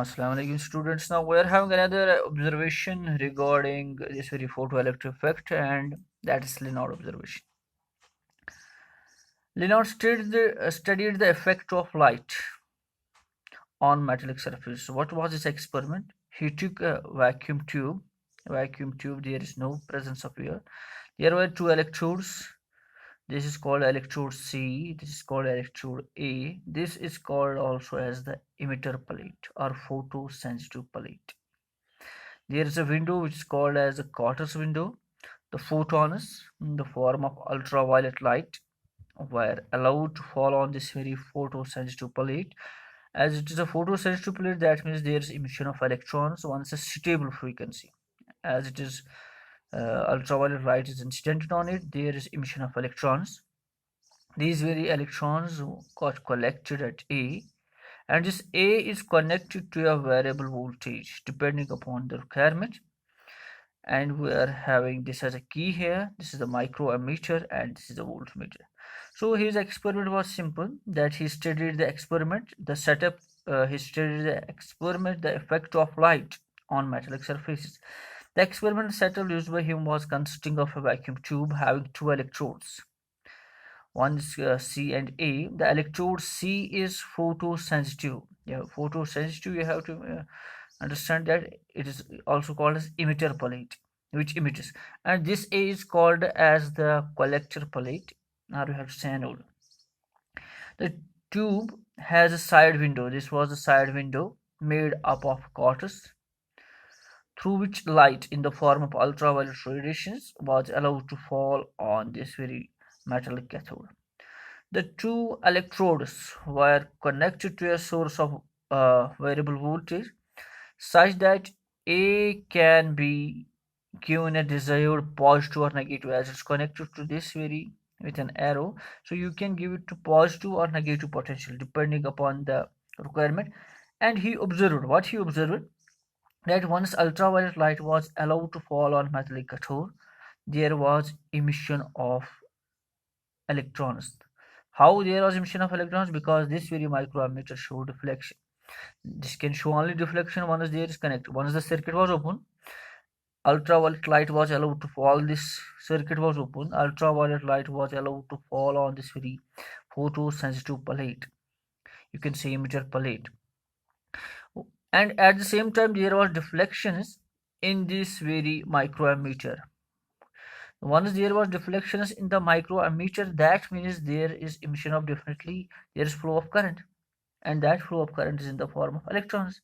Assalamu alaikum students. Now we are having another observation regarding this very photoelectric effect, and that is Lenard observation. Lenard studied the effect of light on metallic surface. What was his experiment? He took a vacuum tube. Vacuum tube, there is no presence of air. There were two electrodes. This is called electrode C. This is called electrode A. This is called also as the emitter plate or photosensitive plate. There is a window which is called as a Carter's window. The photons in the form of ultraviolet light were allowed to fall on this very photosensitive plate. As it is a photosensitive plate, that means there is emission of electrons on a stable frequency. As it is ultraviolet light is incidented on it, there is emission of electrons. These very electrons got collected at A, and this A is connected to a variable voltage depending upon the requirement. And we are having this as a key here. This is the microammeter and this is the voltmeter. So his experiment was simple, that he studied the experiment, the setup, he studied the experiment, the effect of light on metallic surfaces. The experiment setup used by him was consisting of a vacuum tube having two electrodes. One is C and A. The electrode C is photosensitive. Yeah, photosensitive, you have to understand that it is also called as emitter plate, which emits, and this A is called as the collector plate, or you have to say anode. The tube has a side window. This was a side window made up of quarters through which light in the form of ultraviolet radiations was allowed to fall on this very metallic cathode. The two electrodes were connected to a source of variable voltage such that A can be given a desired positive or negative, as it's connected to this very with an arrow. So you can give it to positive or negative potential depending upon the requirement. And he observed what he observed, that once ultraviolet light was allowed to fall on metallic cathode, there was emission of electrons. How there was emission of electrons? Because this very microammeter showed deflection. This can show only deflection once there is connected. Once the circuit was open, ultraviolet light was allowed to fall. This circuit was open. Ultraviolet light was allowed to fall on this very photosensitive plate. You can say emitter plate. And at the same time, there was deflections in this very microammeter. Once there was deflections in the microammeter, that means there is emission of, definitely there is flow of current, and that flow of current is in the form of electrons.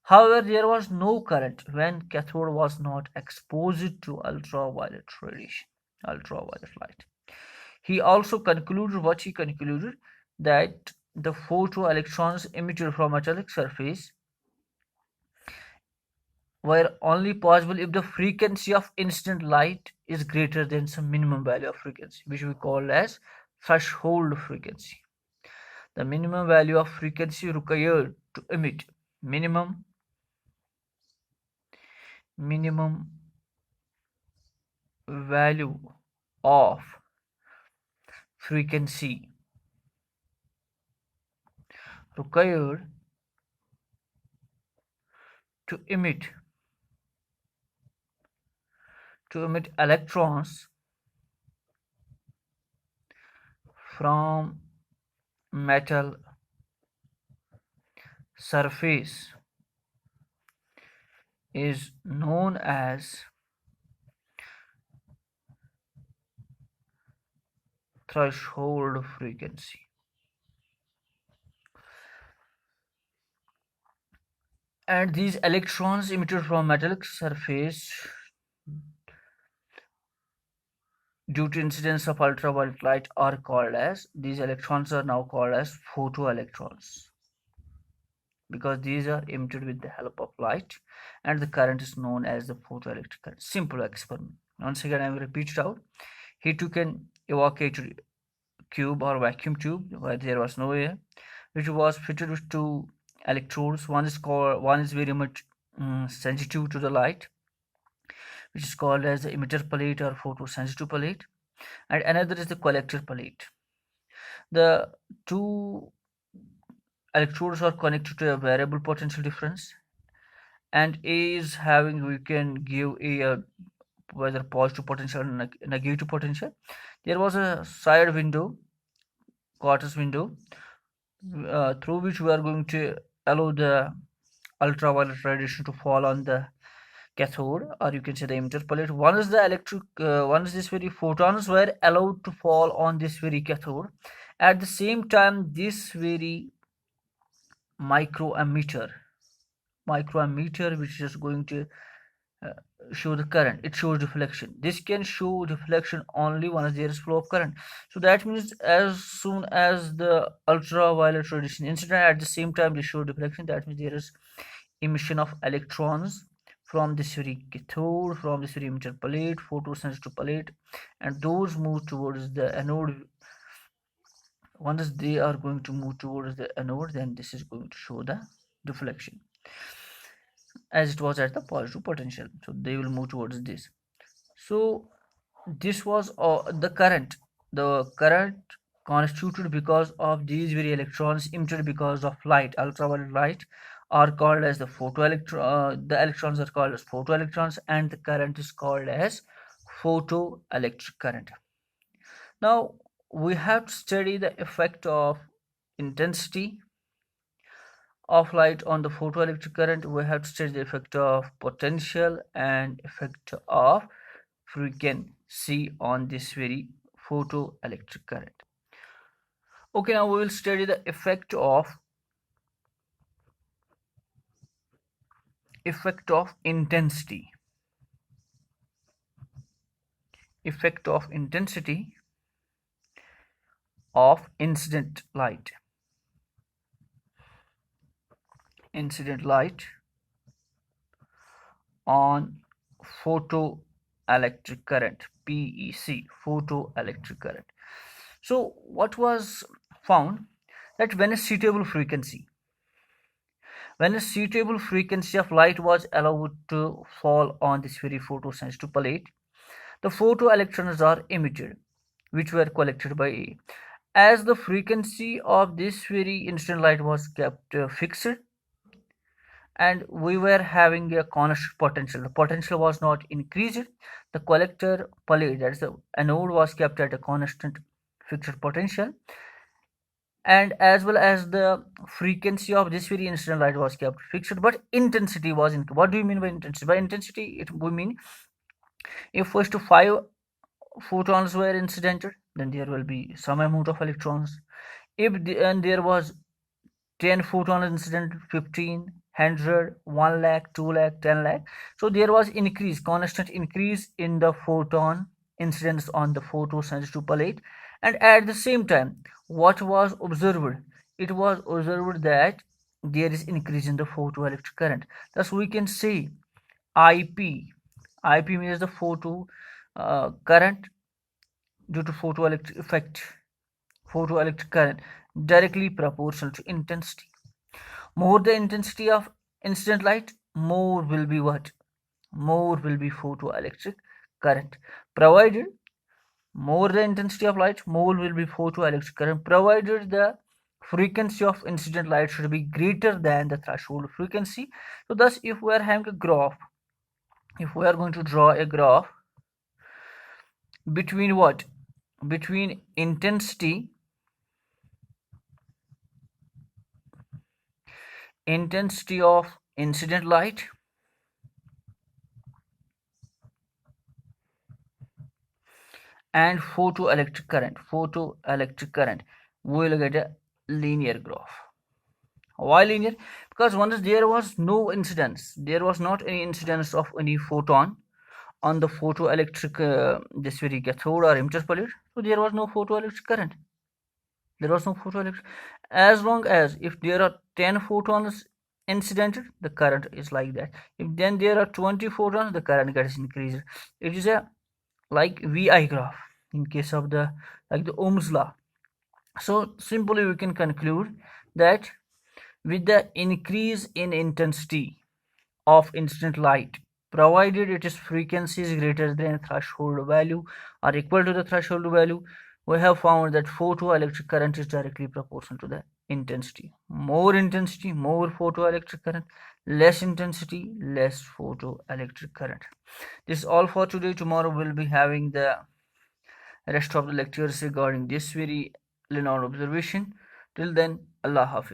However, there was no current when cathode was not exposed to ultraviolet radiation, ultraviolet light. He also concluded what he concluded, that the photoelectrons emitted from metallic surface were only possible if the frequency of incident light is greater than some minimum value of frequency, which we call as threshold frequency. The minimum value of frequency required to emit minimum value of frequency required to emit electrons from metal surface is known as threshold frequency. And these electrons emitted from metallic surface due to incidence of ultraviolet light are called as, these electrons are now called as photoelectrons, because these are emitted with the help of light, and the current is known as the photoelectric current. Simple experiment. Once again, I will repeat it out. He took an evacuated cube or vacuum tube where there was no air, which was fitted with two electrodes. One is very much sensitive to the light, which is called as the emitter plate or photosensitive plate, and another is the collector plate. The two electrodes are connected to a variable potential difference, and A is having, we can give A whether positive potential or negative potential. There was a side window, quarters window, through which we are going to allow the ultraviolet radiation to fall on the cathode, or you can say the emitter plate. Once this very photons were allowed to fall on this very cathode, at the same time this very microammeter microammeter which is going to uh, show the current, it shows deflection. This can show deflection only once there is flow of current. So that means as soon as the ultraviolet radiation incident, at the same time they show deflection, that means there is emission of electrons from this very cathode, from this very emitter plate, photosensitive plate, and those move towards the anode. Once they are going to move towards the anode, then this is going to show the deflection as it was at the positive potential, so they will move towards this. So this was the current constituted because of these very electrons emitted because of light, ultraviolet light, are called as the the electrons are called as photoelectrons, and the current is called as photoelectric current. Now we have to study the effect of intensity of light on the photoelectric current. We have to study the effect of potential and effect of frequency on this very photoelectric current. Okay, now we will study the effect of intensity. Effect of intensity of incident light. Incident light on photoelectric current, PEC, photoelectric current. So what was found, that when a suitable frequency of light was allowed to fall on this very photosensitive plate, the photoelectrons are emitted, which were collected by A. As the frequency of this very incident light was kept fixed, and we were having a constant potential, the potential was not increased, the collector plate, that is the anode, was kept at a constant fixed potential, and as well as the frequency of this very incident light was kept fixed, but intensity was increased. What do you mean by intensity? By intensity, we mean if first 5 photons were incidented, then there will be some amount of electrons. And there was 10 photons incident, 15, 100, 1 lakh, 2 lakh, 10 lakh. So there was constant increase in the photon incidence on the photosensitive plate. And at the same time, what was observed? It was observed that there is increase in the photoelectric current. Thus we can say IP means the photo current due to photoelectric current, directly proportional to intensity. More the intensity of incident light, more will be what? More will be photoelectric current. Provided more the intensity of light, more will be photoelectric current, provided the frequency of incident light should be greater than the threshold frequency. So thus, if we are having a graph, if we are going to draw a graph between what? Between intensity of incident light and photoelectric current, we will get a linear graph. Why linear? Because once there was no incidence, there was not any incidence of any photon on the photoelectric this very cathode or emitter plate, so there was no photoelectric current. There was no photoelectric. As long as if there are 10 photons incidented, the current is like that. If then there are 20 photons, the current gets increased. It is a like VI graph in case of the like the Ohm's law. So simply we can conclude that with the increase in intensity of incident light, provided its frequency is greater than threshold value or equal to the threshold value, we have found that photoelectric current is directly proportional to the intensity. More intensity, more photoelectric current. Less intensity, less photoelectric current. This is all for today. Tomorrow we'll be having the rest of the lectures regarding this very Lenard observation. Till then, Allah Hafiz.